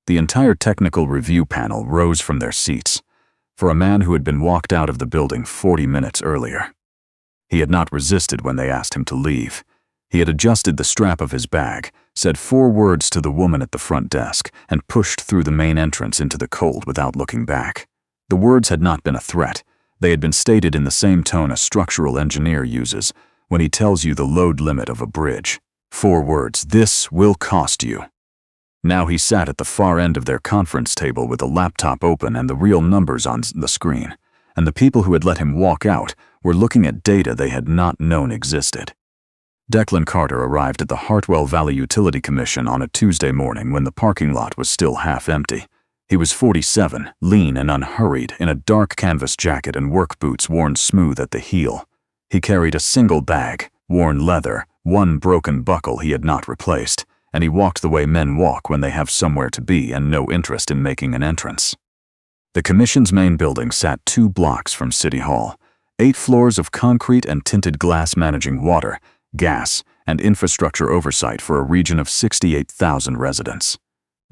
The entire technical review panel rose from their seats for a man who had been walked out of the building 40 minutes earlier. He had not resisted when they asked him to leave. He had adjusted the strap of his bag, said 4 words to the woman at the front desk, and pushed through the main entrance into the cold without looking back. The words had not been a threat. They had been stated in the same tone a structural engineer uses when he tells you the load limit of a bridge. 4 words: "This will cost you." Now he sat at the far end of their conference table with a laptop open and the real numbers on the screen, and the people who had let him walk out were looking at data they had not known existed. Declan Carter arrived at the Hartwell Valley Utility Commission on a Tuesday morning when the parking lot was still half empty. He was 47, lean and unhurried, in a dark canvas jacket and work boots worn smooth at the heel. He carried a single bag, worn leather, 1 broken buckle he had not replaced, and he walked the way men walk when they have somewhere to be and no interest in making an entrance. The commission's main building sat 2 blocks from City Hall, 8 floors of concrete and tinted glass managing water, gas, and infrastructure oversight for a region of 68,000 residents.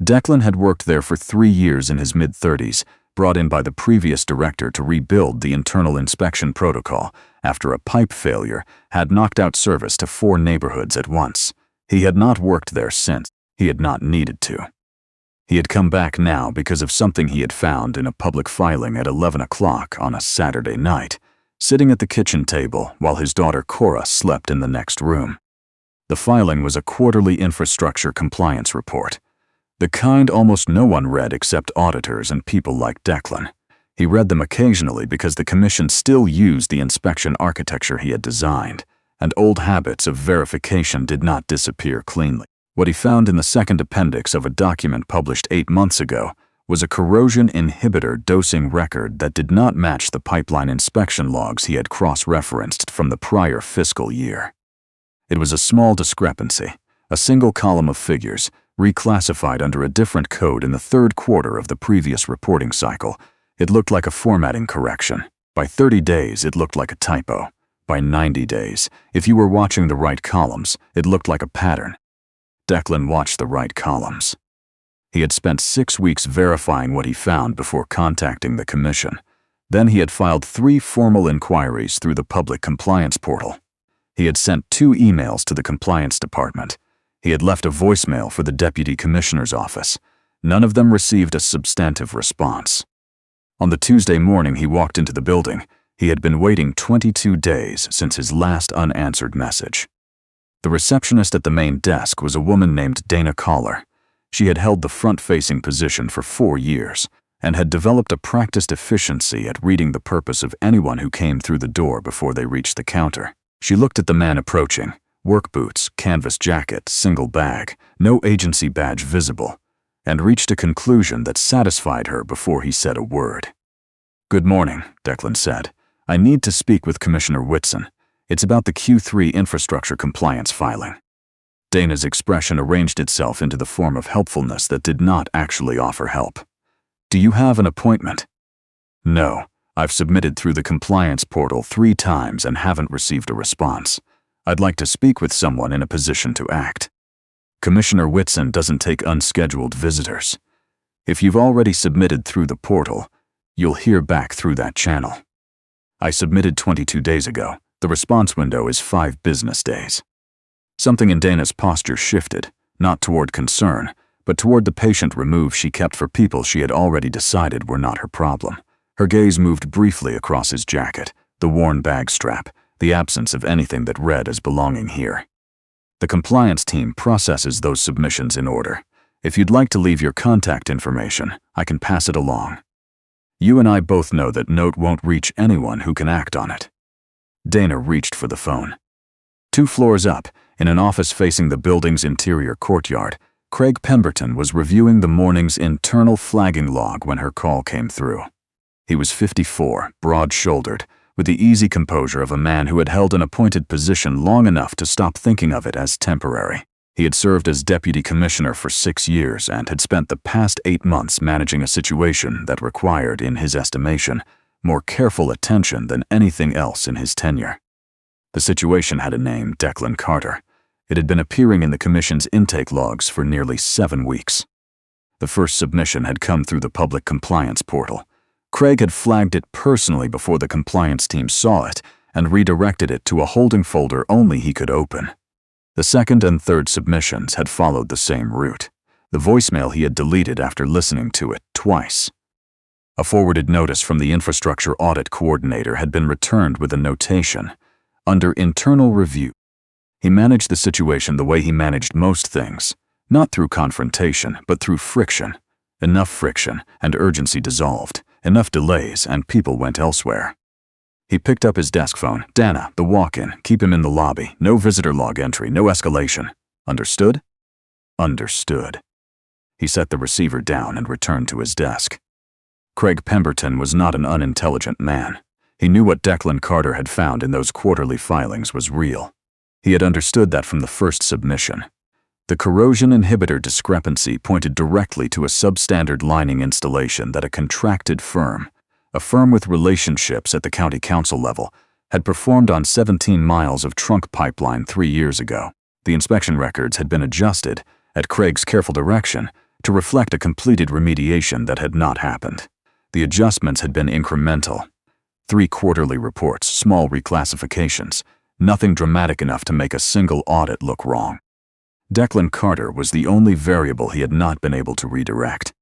Declan had worked there for 3 years in his mid-30s, brought in by the previous director to rebuild the internal inspection protocol after a pipe failure had knocked out service to 4 neighborhoods at once. He had not worked there since. He had not needed to. He had come back now because of something he had found in a public filing at 11 o'clock on a Saturday night, sitting at the kitchen table while his daughter Cora slept in the next room. The filing was a quarterly infrastructure compliance report, the kind almost no one read except auditors and people like Declan. He read them occasionally because the commission still used the inspection architecture he had designed, and old habits of verification did not disappear cleanly. What he found in the second appendix of a document published 8 months ago was a corrosion inhibitor dosing record that did not match the pipeline inspection logs he had cross-referenced from the prior fiscal year. It was a small discrepancy, a single column of figures, reclassified under a different code in the 3rd quarter of the previous reporting cycle. It looked like a formatting correction. By 30 days, it looked like a typo. By 90 days, if you were watching the right columns, it looked like a pattern. Declan watched the right columns. He had spent 6 weeks verifying what he found before contacting the commission. Then he had filed 3 formal inquiries through the public compliance portal. He had sent 2 emails to the compliance department. He had left a voicemail for the deputy commissioner's office. None of them received a substantive response. On the Tuesday morning he walked into the building, he had been waiting 22 days since his last unanswered message. The receptionist at the main desk was a woman named Dana Collar. She had held the front-facing position for 4 years and had developed a practiced efficiency at reading the purpose of anyone who came through the door before they reached the counter. She looked at the man approaching, work boots, canvas jacket, single bag, no agency badge visible, and reached a conclusion that satisfied her before he said a word. "Good morning," Declan said. "I need to speak with Commissioner Whitson. It's about the Q3 infrastructure compliance filing." Dana's expression arranged itself into the form of helpfulness that did not actually offer help. "Do you have an appointment?" "No. I've submitted through the compliance portal 3 times and haven't received a response. I'd like to speak with someone in a position to act." Commissioner Whitson doesn't take unscheduled visitors. If you've already submitted through the portal, you'll hear back through that channel. I submitted 22 days ago. The response window is 5 business days. Something in Dana's posture shifted, not toward concern, but toward the patient remove she kept for people she had already decided were not her problem. Her gaze moved briefly across his jacket, the worn bag strap, the absence of anything that read as belonging here. "The compliance team processes those submissions in order. If you'd like to leave your contact information, I can pass it along. You and I both know that note won't reach anyone who can act on it." Dana reached for the phone. 2 floors up, in an office facing the building's interior courtyard, Craig Pemberton was reviewing the morning's internal flagging log when her call came through. He was 54, broad-shouldered, with the easy composure of a man who had held an appointed position long enough to stop thinking of it as temporary. He had served as deputy commissioner for 6 years and had spent the past 8 months managing a situation that required, in his estimation, more careful attention than anything else in his tenure. The situation had a name: Declan Carter. It had been appearing in the commission's intake logs for nearly 7 weeks. The first submission had come through the public compliance portal. Craig had flagged it personally before the compliance team saw it and redirected it to a holding folder only he could open. The second and third submissions had followed the same route. The voicemail he had deleted after listening to it twice. A forwarded notice from the infrastructure audit coordinator had been returned with a notation. Under internal review. He managed the situation the way he managed most things, not through confrontation, but through friction. Enough friction, and urgency dissolved. Enough delays, and people went elsewhere. He picked up his desk phone. Dana, the walk-in. Keep him in the lobby. No visitor log entry, no escalation. Understood? Understood. He set the receiver down and returned to his desk. Craig Pemberton was not an unintelligent man. He knew what Declan Carter had found in those quarterly filings was real. He had understood that from the first submission. The corrosion inhibitor discrepancy pointed directly to a substandard lining installation that a contracted firm, a firm with relationships at the county council level, had performed on 17 miles of trunk pipeline 3 years ago. The inspection records had been adjusted, at Craig's careful direction, to reflect a completed remediation that had not happened. The adjustments had been incremental. 3 quarterly reports, small reclassifications, nothing dramatic enough to make a single audit look wrong. Declan Carter was the only variable he had not been able to redirect.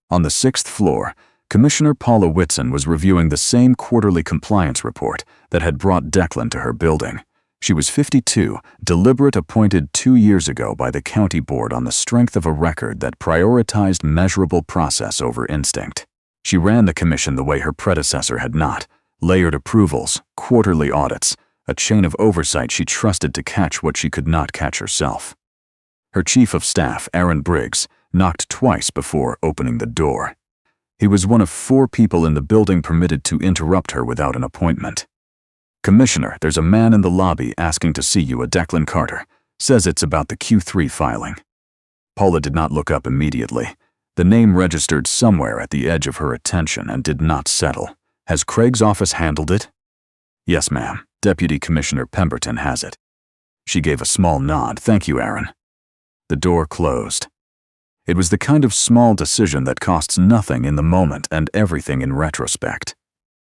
On the 6th floor, Commissioner Paula Whitson was reviewing the same quarterly compliance report that had brought Declan to her building. She was 52, deliberate, appointed 2 years ago by the county board on the strength of a record that prioritized measurable process over instinct. She ran the commission the way her predecessor had not, layered approvals, quarterly audits, a chain of oversight she trusted to catch what she could not catch herself. Her chief of staff, Aaron Briggs, knocked twice before opening the door. He was one of 4 people in the building permitted to interrupt her without an appointment. "Commissioner, there's a man in the lobby asking to see you, a Declan Carter. Says it's about the Q3 filing." Paula did not look up immediately. The name registered somewhere at the edge of her attention and did not settle. "Has Craig's office handled it?" "Yes, ma'am. Deputy Commissioner Pemberton has it." She gave a small nod. "Thank you, Aaron." The door closed. It was the kind of small decision that costs nothing in the moment and everything in retrospect.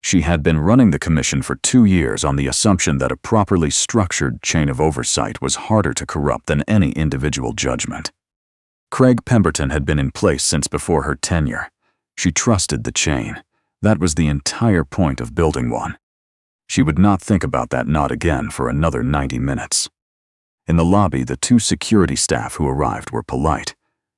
She had been running the commission for 2 years on the assumption that a properly structured chain of oversight was harder to corrupt than any individual judgment. Craig Pemberton had been in place since before her tenure. She trusted the chain. That was the entire point of building one. She would not think about that not again for another 90 minutes. In the lobby, the 2 security staff who arrived were polite.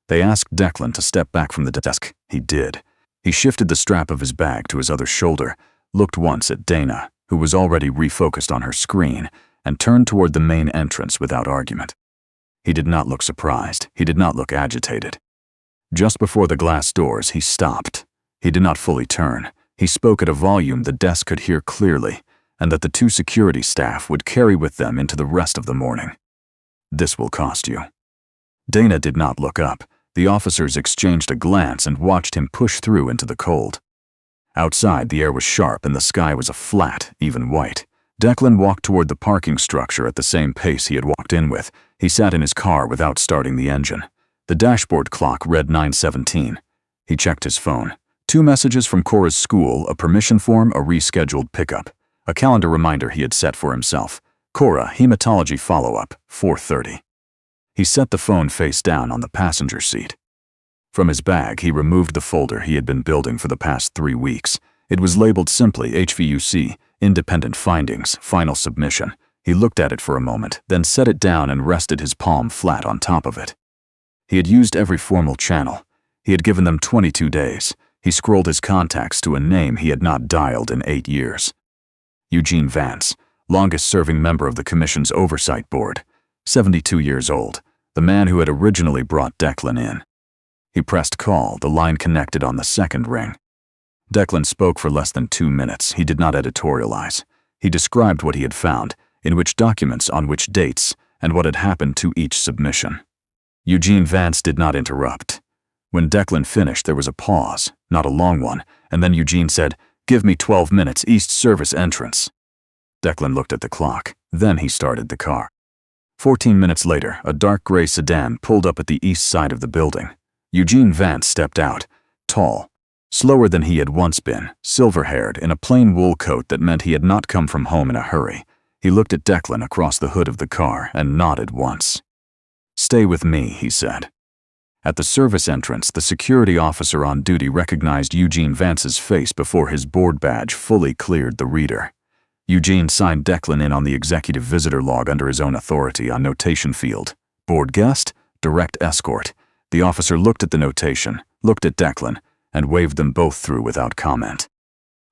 They asked Declan to step back from the desk. He did. He shifted the strap of his bag to his other shoulder, looked once at Dana, who was already refocused on her screen, and turned toward the main entrance without argument. He did not look surprised. He did not look agitated. Just before the glass doors, he stopped. He did not fully turn. He spoke at a volume the desk could hear clearly, and that the 2 security staff would carry with them into the rest of the morning. "This will cost you." Dana did not look up. The officers exchanged a glance and watched him push through into the cold. Outside, the air was sharp and the sky was a flat, even white. Declan walked toward the parking structure at the same pace he had walked in with. He sat in his car without starting the engine. The dashboard clock read 9:17. He checked his phone. 2 messages from Cora's school, a permission form, a rescheduled pickup. A calendar reminder he had set for himself. Cora, hematology follow-up, 4:30. He set the phone face down on the passenger seat. From his bag, he removed the folder he had been building for the past 3 weeks. It was labeled simply HVUC, Independent Findings, Final Submission. He looked at it for a moment, then set it down and rested his palm flat on top of it. He had used every formal channel. He had given them 22 days. He scrolled his contacts to a name he had not dialed in 8 years. Eugene Vance, longest-serving member of the Commission's Oversight Board, 72 years old, the man who had originally brought Declan in. He pressed call. The line connected on the second ring. Declan spoke for less than 2 minutes. He did not editorialize. He described what he had found, in which documents, on which dates, and what had happened to each submission. Eugene Vance did not interrupt. When Declan finished, there was a pause, not a long one, and then Eugene said, "Give me 12 minutes, East Service entrance." Declan looked at the clock. Then he started the car. 14 minutes later, a dark gray sedan pulled up at the east side of the building. Eugene Vance stepped out, tall, slower than he had once been, silver-haired, in a plain wool coat that meant he had not come from home in a hurry. He looked at Declan across the hood of the car and nodded once. "Stay with me," he said. At the service entrance, the security officer on duty recognized Eugene Vance's face before his board badge fully cleared the reader. Eugene signed Declan in on the executive visitor log under his own authority on notation field. Board guest, direct escort. The officer looked at the notation, looked at Declan, and waved them both through without comment.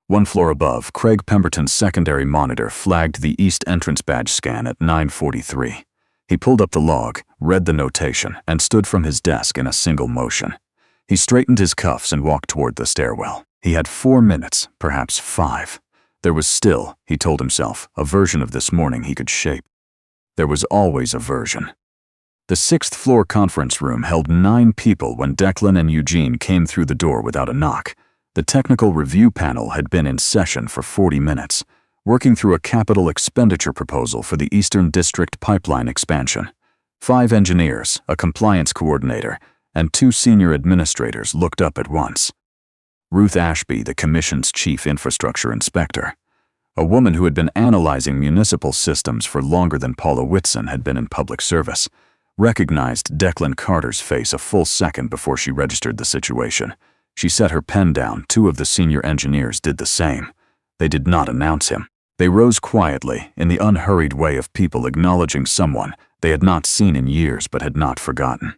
One floor above, Craig Pemberton's secondary monitor flagged the east entrance badge scan at 9:43. He pulled up the log, read the notation, and stood from his desk in a single motion. He straightened his cuffs and walked toward the stairwell. He had 4 minutes, perhaps 5. There was still, he told himself, a version of this morning he could shape. There was always a version. The 6th floor conference room held 9 people when Declan and Eugene came through the door without a knock. The technical review panel had been in session for 40 minutes, working through a capital expenditure proposal for the Eastern District pipeline expansion. 5 engineers, a compliance coordinator, and 2 senior administrators looked up at once. Ruth Ashby, the commission's chief infrastructure inspector, a woman who had been analyzing municipal systems for longer than Paula Whitson had been in public service, recognized Declan Carter's face a full second before she registered the situation. She set her pen down. 2 of the senior engineers did the same. They did not announce him. They rose quietly, in the unhurried way of people acknowledging someone they had not seen in years but had not forgotten.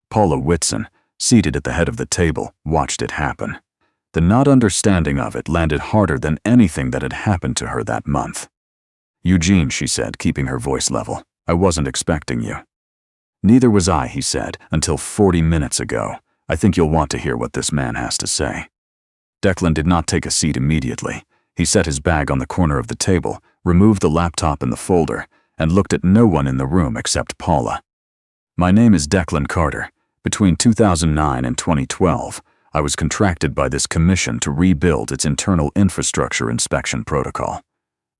Paula Whitson, seated at the head of the table, watched it happen. The not understanding of it landed harder than anything that had happened to her that month. "Eugene," she said, keeping her voice level, "I wasn't expecting you." "Neither was I," he said, "until 40 minutes ago. I think you'll want to hear what this man has to say." Declan did not take a seat immediately. He set his bag on the corner of the table, removed the laptop and the folder, and looked at no one in the room except Paula. "My name is Declan Carter. Between 2009 and 2012, I was contracted by this commission to rebuild its internal infrastructure inspection protocol.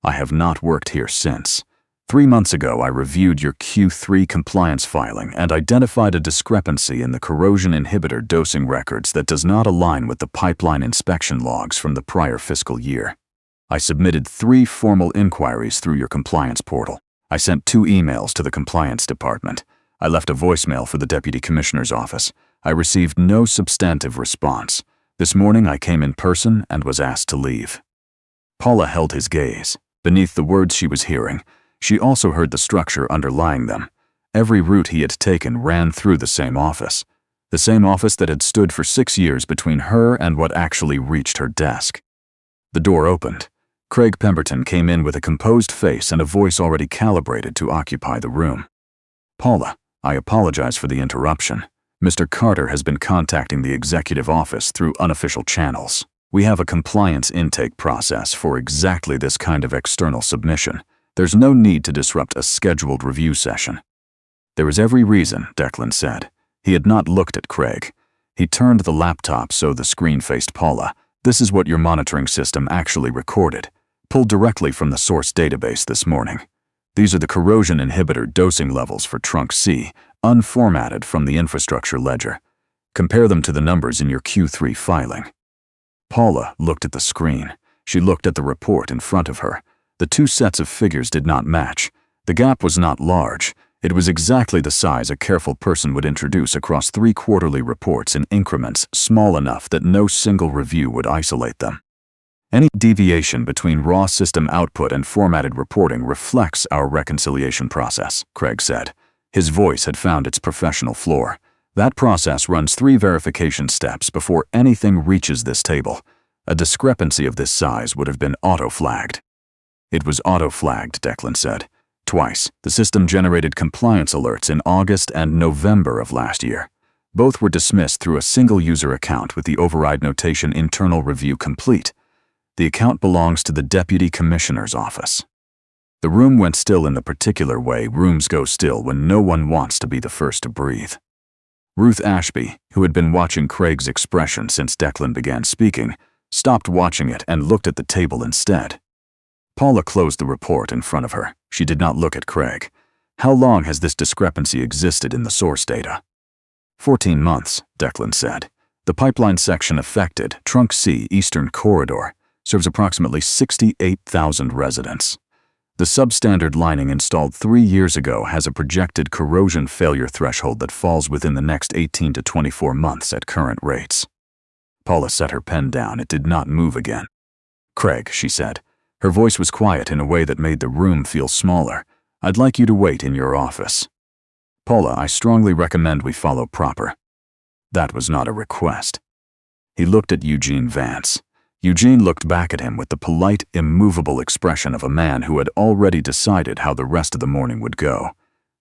I have not worked here since. 3 months ago, I reviewed your Q3 compliance filing and identified a discrepancy in the corrosion inhibitor dosing records that does not align with the pipeline inspection logs from the prior fiscal year. I submitted 3 formal inquiries through your compliance portal. I sent 2 emails to the compliance department. I left a voicemail for the deputy commissioner's office. I received no substantive response. This morning I came in person and was asked to leave." Paula held his gaze. Beneath the words she was hearing, she also heard the structure underlying them. Every route he had taken ran through the same office that had stood for 6 years between her and what actually reached her desk. The door opened. Craig Pemberton came in with a composed face and a voice already calibrated to occupy the room. "Paula, I apologize for the interruption. Mr. Carter has been contacting the executive office through unofficial channels. We have a compliance intake process for exactly this kind of external submission. There's no need to disrupt a scheduled review session." "There is every reason," Declan said. He had not looked at Craig. He turned the laptop so the screen faced Paula. "This is what your monitoring system actually recorded, pulled directly from the source database this morning. These are the corrosion inhibitor dosing levels for Trunk C, unformatted from the infrastructure ledger. Compare them to the numbers in your Q3 filing." Paula looked at the screen. She looked at the report in front of her. The 2 sets of figures did not match. The gap was not large. It was exactly the size a careful person would introduce across 3 quarterly reports in increments small enough that no single review would isolate them. "Any deviation between raw system output and formatted reporting reflects our reconciliation process," Craig said. His voice had found its professional floor. "That process runs 3 verification steps before anything reaches this table. A discrepancy of this size would have been auto-flagged." "It was auto-flagged," Declan said. "Twice. The system generated compliance alerts in August and November of last year. Both were dismissed through a single user account with the override notation internal review complete. The account belongs to the deputy commissioner's office." The room went still in the particular way rooms go still when no one wants to be the first to breathe. Ruth Ashby, who had been watching Craig's expression since Declan began speaking, stopped watching it and looked at the table instead. Paula closed the report in front of her. She did not look at Craig. "How long has this discrepancy existed in the source data?" 14 months, Declan said. The pipeline section affected, Trunk C Eastern Corridor, serves approximately 68,000 residents. The substandard lining installed 3 years ago has a projected corrosion failure threshold that falls within the next 18 to 24 months at current rates. Paula set her pen down. It did not move again. "Craig," she said. Her voice was quiet in a way that made the room feel smaller. "I'd like you to wait in your office." "Paula, I strongly recommend we follow proper." That was not a request. He looked at Eugene Vance. Eugene looked back at him with the polite, immovable expression of a man who had already decided how the rest of the morning would go.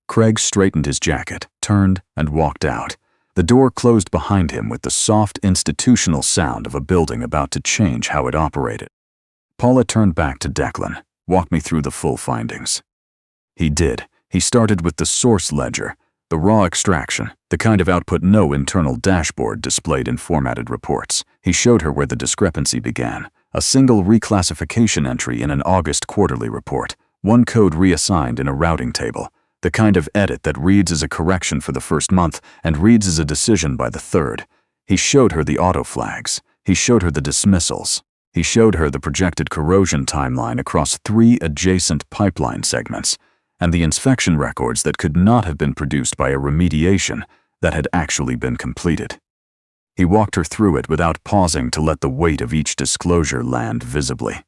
Craig straightened his jacket, turned, and walked out. The door closed behind him with the soft, institutional sound of a building about to change how it operated. Paula turned back to Declan. "Walk me through the full findings." He did. He started with the source ledger, the raw extraction, the kind of output no internal dashboard displayed in formatted reports. He showed her where the discrepancy began. A single reclassification entry in an August quarterly report, one code reassigned in a routing table, the kind of edit that reads as a correction for the first month and reads as a decision by the third. He showed her the auto flags. He showed her the dismissals. He showed her the projected corrosion timeline across 3 adjacent pipeline segments, and the inspection records that could not have been produced by a remediation that had actually been completed. He walked her through it without pausing to let the weight of each disclosure land visibly.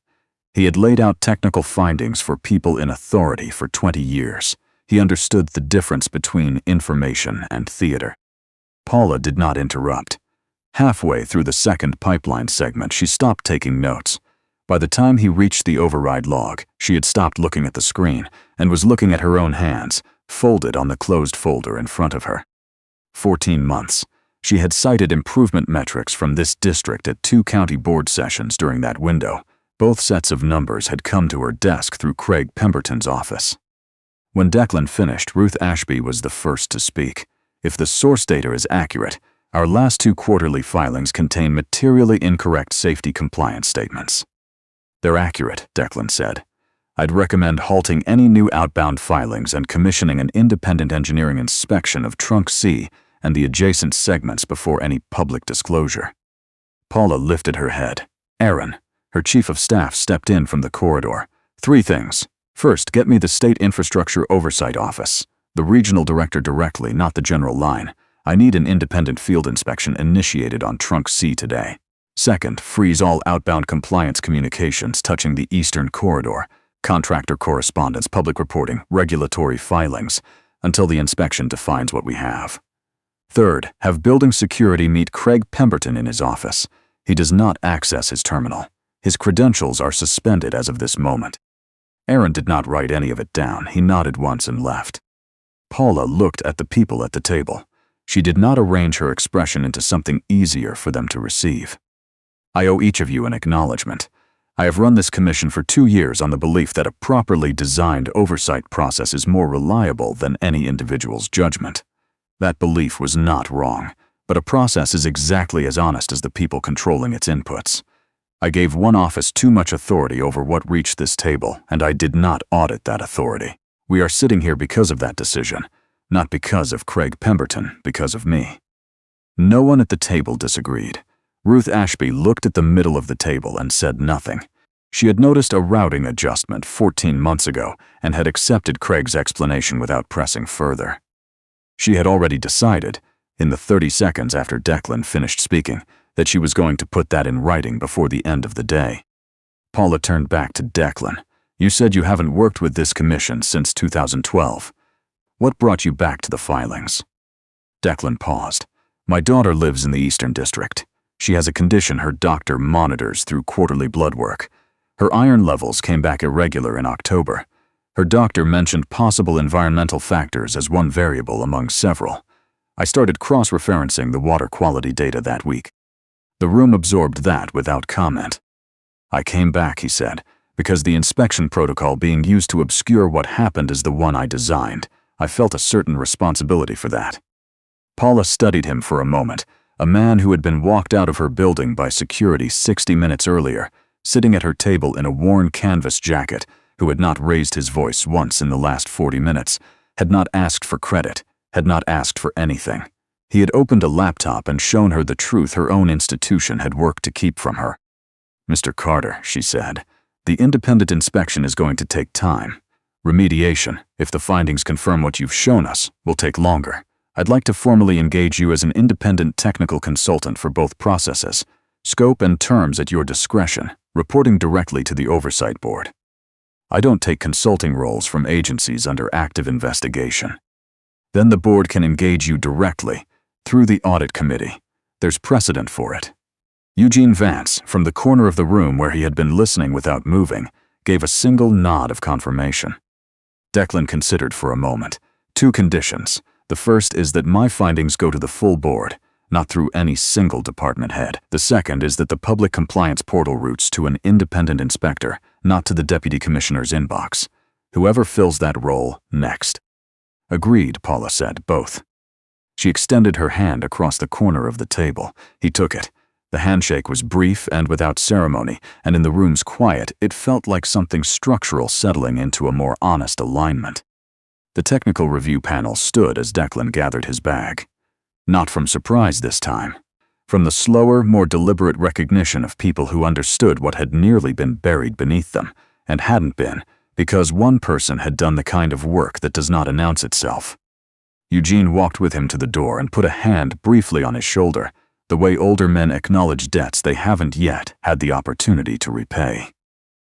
He had laid out technical findings for people in authority for 20 years. He understood the difference between information and theater. Paula did not interrupt. Halfway through the second pipeline segment, she stopped taking notes. By the time he reached the override log, she had stopped looking at the screen and was looking at her own hands, folded on the closed folder in front of her. 14 months. She had cited improvement metrics from this district at 2 county board sessions during that window. Both sets of numbers had come to her desk through Craig Pemberton's office. When Declan finished, Ruth Ashby was the first to speak. "If the source data is accurate, our last 2 quarterly filings contain materially incorrect safety compliance statements." "They're accurate," Declan said. "I'd recommend halting any new outbound filings and commissioning an independent engineering inspection of Trunk C and the adjacent segments before any public disclosure." Paula lifted her head. Aaron, her chief of staff, stepped in from the corridor. "3 things. First, get me the State Infrastructure Oversight Office, the regional director directly, not the general line. I need an independent field inspection initiated on Trunk C today. Second, freeze all outbound compliance communications touching the Eastern Corridor, contractor correspondence, public reporting, regulatory filings, until the inspection defines what we have. Third, have building security meet Craig Pemberton in his office. He does not access his terminal. His credentials are suspended as of this moment." Aaron did not write any of it down. He nodded once and left. Paula looked at the people at the table. She did not arrange her expression into something easier for them to receive. "I owe each of you an acknowledgement. I have run this commission for 2 years on the belief that a properly designed oversight process is more reliable than any individual's judgment. That belief was not wrong, but a process is exactly as honest as the people controlling its inputs. I gave one office too much authority over what reached this table, and I did not audit that authority. We are sitting here because of that decision, not because of Craig Pemberton, because of me." No one at the table disagreed. Ruth Ashby looked at the middle of the table and said nothing. She had noticed a routing adjustment 14 months ago and had accepted Craig's explanation without pressing further. She had already decided, in the 30 seconds after Declan finished speaking, that she was going to put that in writing before the end of the day. Paula turned back to Declan. "You said you haven't worked with this commission since 2012. What brought you back to the filings?" Declan paused. "My daughter lives in the Eastern District. She has a condition her doctor monitors through quarterly blood work. Her iron levels came back irregular in October. Her doctor mentioned possible environmental factors as one variable among several. I started cross-referencing the water quality data that week." The room absorbed that without comment. "I came back," he said, "because the inspection protocol being used to obscure what happened is the one I designed. I felt a certain responsibility for that." Paula studied him for a moment, a man who had been walked out of her building by security 60 minutes earlier, sitting at her table in a worn canvas jacket, who had not raised his voice once in the last 40 minutes, had not asked for credit, had not asked for anything. He had opened a laptop and shown her the truth her own institution had worked to keep from her. "Mr. Carter," she said, "the independent inspection is going to take time. Remediation, if the findings confirm what you've shown us, will take longer. I'd like to formally engage you as an independent technical consultant for both processes. Scope and terms at your discretion, reporting directly to the Oversight Board. I don't take consulting roles from agencies under active investigation. Then the board can engage you directly, through the Audit Committee. There's precedent for it." Eugene Vance, from the corner of the room where he had been listening without moving, gave a single nod of confirmation. Declan considered for a moment. 2 conditions. The first is that my findings go to the full board, not through any single department head. The second is that the public compliance portal routes to an independent inspector, not to the deputy commissioner's inbox. Whoever fills that role next. "Agreed," Paula said, "both." She extended her hand across the corner of the table. He took it. The handshake was brief and without ceremony, and in the room's quiet, it felt like something structural settling into a more honest alignment. The technical review panel stood as Declan gathered his bag. Not from surprise this time. From the slower, more deliberate recognition of people who understood what had nearly been buried beneath them, and hadn't been, because one person had done the kind of work that does not announce itself. Eugene walked with him to the door and put a hand briefly on his shoulder, the way older men acknowledge debts they haven't yet had the opportunity to repay.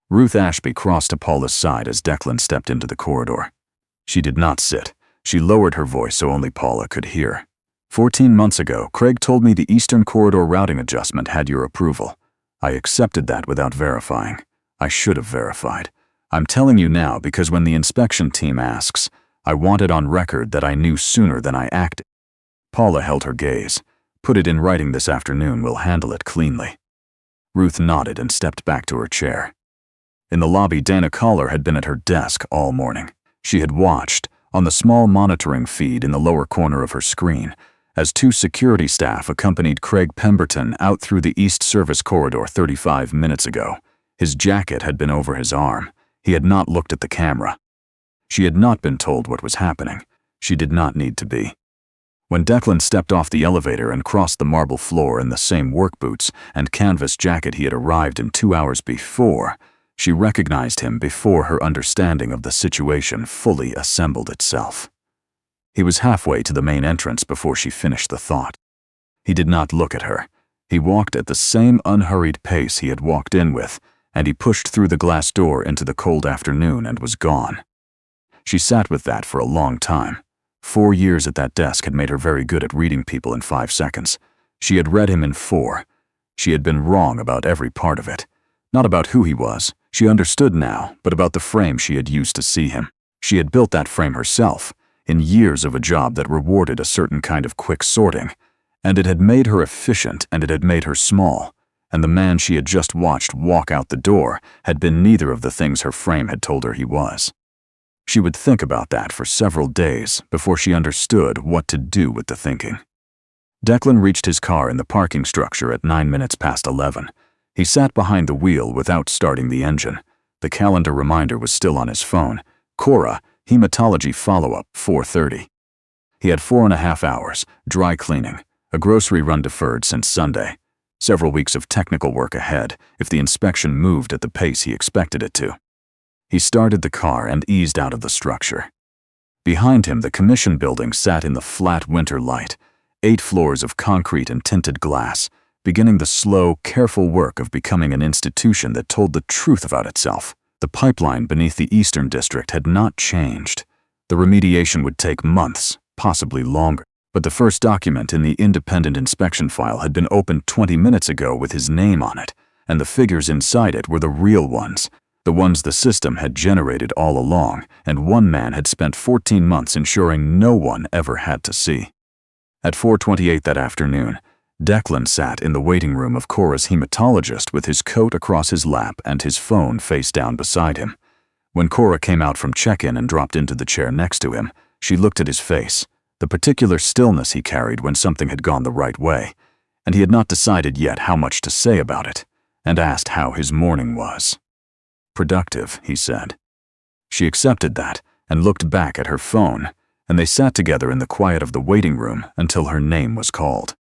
Ruth Ashby crossed to Paula's side as Declan stepped into the corridor. She did not sit. She lowered her voice so only Paula could hear. 14 months ago, Craig told me the Eastern Corridor routing adjustment had your approval. I accepted that without verifying. I should have verified. I'm telling you now because when the inspection team asks, I want it on record that I knew sooner than I acted." Paula held her gaze. "Put it in writing this afternoon, we'll handle it cleanly." Ruth nodded and stepped back to her chair. In the lobby, Dana Collar had been at her desk all morning. She had watched, on the small monitoring feed in the lower corner of her screen, as 2 security staff accompanied Craig Pemberton out through the East Service Corridor 35 minutes ago. His jacket had been over his arm. He had not looked at the camera. She had not been told what was happening. She did not need to be. When Declan stepped off the elevator and crossed the marble floor in the same work boots and canvas jacket he had arrived in 2 hours before, she recognized him before her understanding of the situation fully assembled itself. He was halfway to the main entrance before she finished the thought. He did not look at her. He walked at the same unhurried pace he had walked in with, and he pushed through the glass door into the cold afternoon and was gone. She sat with that for a long time. 4 years at that desk had made her very good at reading people in 5 seconds. She had read him in 4. She had been wrong about every part of it. Not about who he was, she understood now, but about the frame she had used to see him. She had built that frame herself, in years of a job that rewarded a certain kind of quick sorting, and it had made her efficient and it had made her small, and the man she had just watched walk out the door had been neither of the things her frame had told her he was. She would think about that for several days before she understood what to do with the thinking. Declan reached his car in the parking structure at 9 minutes past 11. He sat behind the wheel without starting the engine. The calendar reminder was still on his phone. Cora, hematology follow-up, 4:30. He had 4.5 hours, dry cleaning, a grocery run deferred since Sunday, several weeks of technical work ahead if the inspection moved at the pace he expected it to. He started the car and eased out of the structure. Behind him, the commission building sat in the flat winter light, 8 floors of concrete and tinted glass, beginning the slow, careful work of becoming an institution that told the truth about itself. The pipeline beneath the Eastern District had not changed. The remediation would take months, possibly longer, but the first document in the independent inspection file had been opened 20 minutes ago with his name on it, and the figures inside it were the real ones, the ones the system had generated all along, and one man had spent 14 months ensuring no one ever had to see. At 4:28 that afternoon, Declan sat in the waiting room of Cora's hematologist with his coat across his lap and his phone face down beside him. When Cora came out from check-in and dropped into the chair next to him, she looked at his face, the particular stillness he carried when something had gone the right way, and he had not decided yet how much to say about it, and asked how his morning was. "Productive," he said. She accepted that and looked back at her phone, and they sat together in the quiet of the waiting room until her name was called.